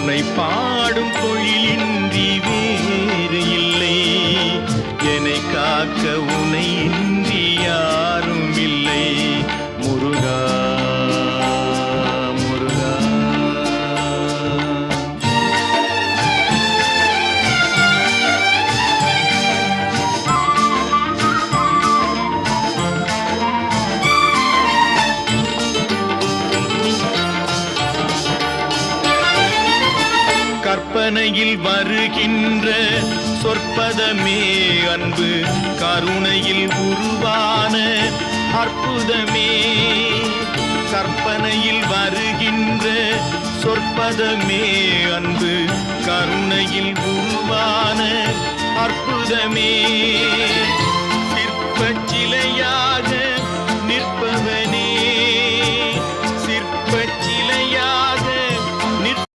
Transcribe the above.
உன்னை பாடும் தொழிலின்றி வேறு இல்லை. என்னை காக்க உன்னை இன்றி யாரும் இல்லை. முருகா முருகா. கற்பனையில் வருகின்ற சொற்பதமே அன்பு, கருணையில் உருவான அற்புதமே. கற்பனையில் வருகின்ற சொற்பதமே அன்பு, கருணையில் உருவான அற்புதமே. சிற்பச்சிலையா